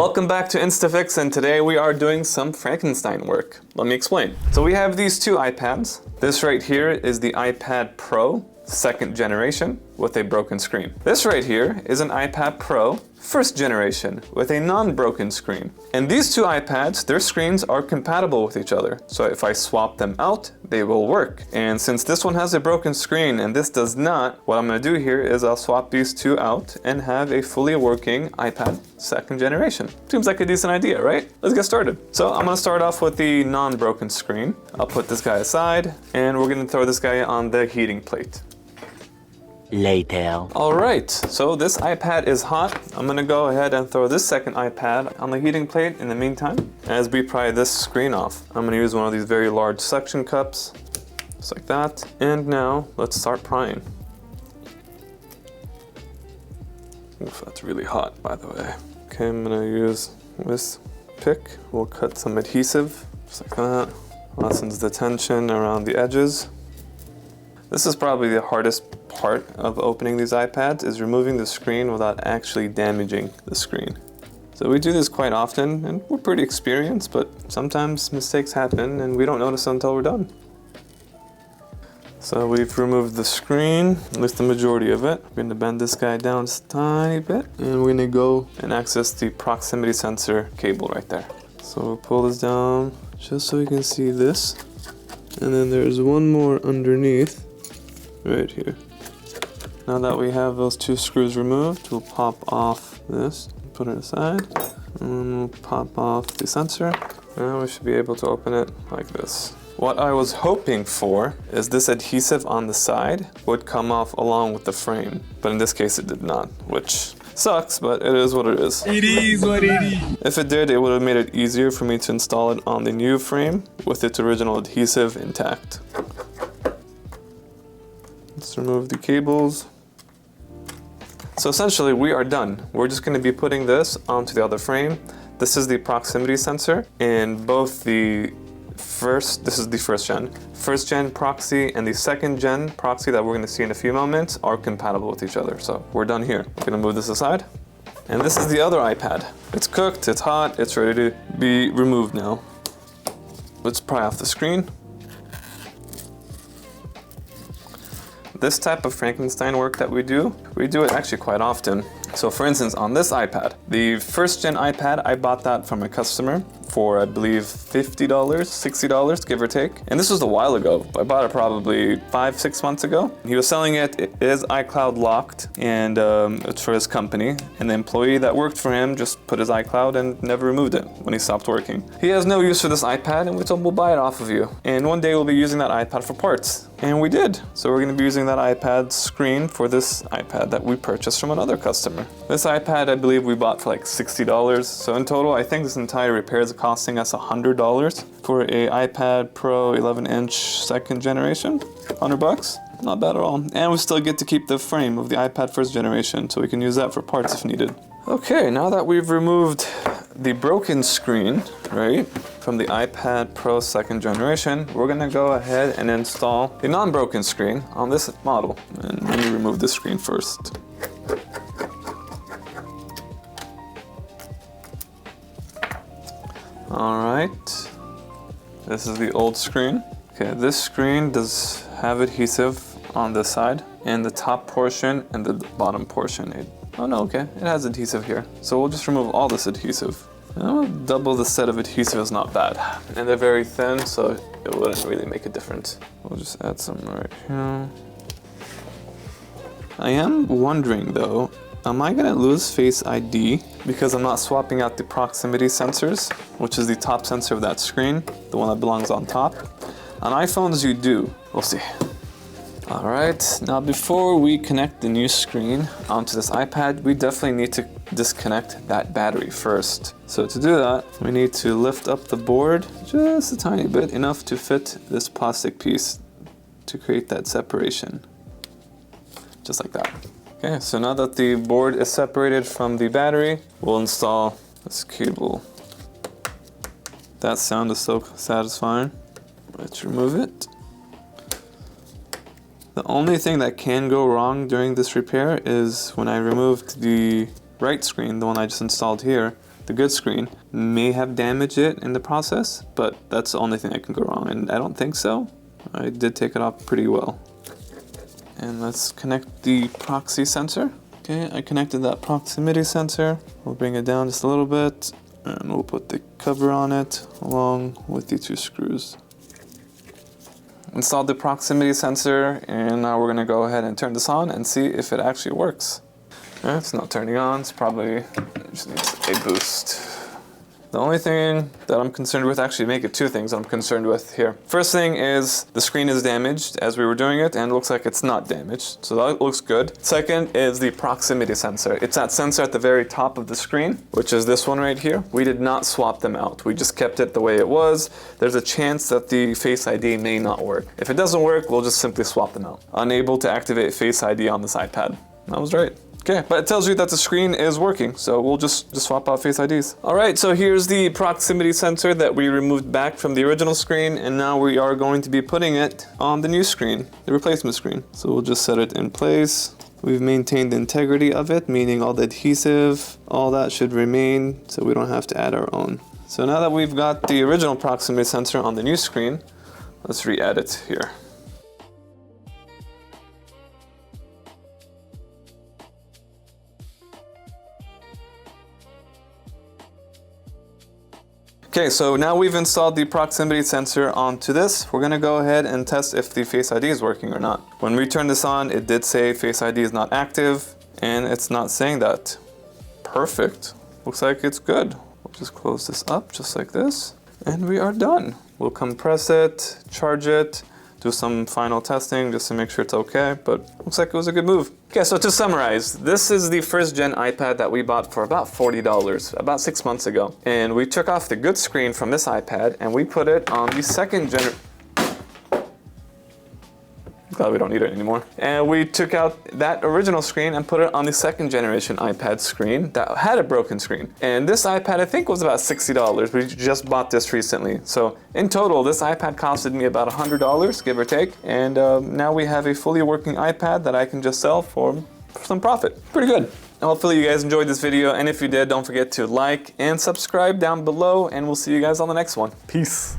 Welcome back to InstaFix, and today we are doing some Frankenstein work. Let me explain. So we have these two iPads. This right here is the iPad Pro, second generation, with a broken screen. This right here is an iPad Pro, first generation, with a non-broken screen. And these two iPads, their screens are compatible with each other. So if I swap them out, they will work. And since this one has a broken screen and this does not, what I'm gonna do here is I'll swap these two out and have a fully working iPad second generation. Seems like a decent idea, right? Let's get started. So I'm gonna start off with the non-broken screen. I'll put this guy aside and we're gonna throw this guy on the heating plate. Later. All right, so this iPad is hot. I'm gonna go ahead and throw this second iPad on the heating plate in the meantime, as we pry this screen off. I'm gonna use one of these very large suction cups, just like that. And now let's start prying. Oof, that's really hot, by the way. Okay, I'm gonna use this pick. We'll cut some adhesive, just like that. Lessens the tension around the edges. This is probably the hardest part of opening these iPads, is removing the screen without actually damaging the screen. So we do this quite often and we're pretty experienced, but sometimes mistakes happen and we don't notice until we're done. So we've removed the screen, at least the majority of it. We're gonna bend this guy down just a tiny bit and we're gonna go and access the proximity sensor cable right there. So we'll pull this down just so you can see this. And then there's one more underneath, right here. Now that we have those two screws removed, we'll pop off this, put it aside, and then we'll pop off the sensor, and we should be able to open it like this. What I was hoping for is this adhesive on the side would come off along with the frame, but in this case it did not, which sucks, but it is what it is. It is what it is. If it did, it would have made it easier for me to install it on the new frame with its original adhesive intact. Let's remove the cables. So essentially we are done. We're just going to be putting this onto the other frame. This is the proximity sensor, and both this is the first gen proxy and the second gen proxy that we're going to see in a few moments are compatible with each other. So we're done here. We're going to move this aside. And this is the other iPad. It's cooked, it's hot, it's ready to be removed now. Let's pry off the screen. This type of Frankenstein work that we do it actually quite often. So for instance, on this iPad, the first gen iPad, I bought that from a customer for, I believe, $50, $60, give or take. And this was a while ago. I bought it probably 5-6 months ago. He was selling it. It is iCloud locked, and it's for his company. And the employee that worked for him just put his iCloud and never removed it when he stopped working. He has no use for this iPad, and we told him we'll buy it off of you. And one day we'll be using that iPad for parts. And we did. So we're gonna be using that iPad screen for this iPad that we purchased from another customer. This iPad, I believe we bought for like $60. So in total, I think this entire repair is costing us $100 for a iPad Pro 11-inch second generation. $100, not bad at all. And we still get to keep the frame of the iPad first generation, so we can use that for parts if needed. Okay, now that we've removed the broken screen, right, from the iPad Pro second generation, we're gonna go ahead and install the non-broken screen on this model. And let me remove this screen first. All right, this is the old screen. Okay, this screen does have adhesive on this side, and the top portion and the bottom portion. Oh no, okay, it has adhesive here. So we'll just remove all this adhesive. Double the set of adhesive is not bad. And they're very thin, so it wouldn't really make a difference. We'll just add some right here. I am wondering though, am I gonna lose Face ID because I'm not swapping out the proximity sensors, which is the top sensor of that screen, the one that belongs on top? On iPhones you do, we'll see. All right, now before we connect the new screen onto this iPad, we definitely need to disconnect that battery first. So to do that, we need to lift up the board just a tiny bit, enough to fit this plastic piece to create that separation, just like that. Okay, so now that the board is separated from the battery, we'll install this cable. That sound is so satisfying. Let's remove it. The only thing that can go wrong during this repair is when I removed the right screen, the one I just installed here, the good screen, may have damaged it in the process, but that's the only thing that can go wrong, and I don't think so. I did take it off pretty well. And let's connect the proxy sensor. Okay, I connected that proximity sensor. We'll bring it down just a little bit, and we'll put the cover on it along with the 2 screws. Installed the proximity sensor, and now we're gonna go ahead and turn this on and see if it actually works. It's not turning on, it's probably just needs a boost. The only thing that I'm concerned with, actually make it 2 things I'm concerned with here. First thing is the screen is damaged as we were doing it, and it looks like it's not damaged, so that looks good. Second is the proximity sensor. It's that sensor at the very top of the screen, which is this one right here. We did not swap them out. We just kept it the way it was. There's a chance that the Face ID may not work. If it doesn't work, we'll just simply swap them out. Unable to activate Face ID on this iPad. I was right. Okay, but it tells you that the screen is working, so we'll just swap out Face IDs. All right, so here's the proximity sensor that we removed back from the original screen, and now we are going to be putting it on the new screen, the replacement screen. So we'll just set it in place. We've maintained the integrity of it, meaning all the adhesive, all that should remain, so we don't have to add our own. So now that we've got the original proximity sensor on the new screen, let's re-add it here. Okay, so now we've installed the proximity sensor onto this. We're gonna go ahead and test if the Face ID is working or not. When we turned this on, it did say Face ID is not active, and it's not saying that. Perfect. Looks like it's good. We'll just close this up just like this, and we are done. We'll compress it, charge it, do some final testing just to make sure it's okay, but looks like it was a good move. Okay, so to summarize, this is the first gen iPad that we bought for about $40, about 6 months ago. And we took off the good screen from this iPad and we put it on the second gen. Glad we don't need it anymore. And we took out that original screen and put it on the second generation iPad screen that had a broken screen. And this iPad I think was about $60. We just bought this recently. So in total, this iPad costed me about $100, give or take. And now we have a fully working iPad that I can just sell for some profit. Pretty good. Hopefully you guys enjoyed this video, and if you did, don't forget to like and subscribe down below, and we'll see you guys on the next one. Peace.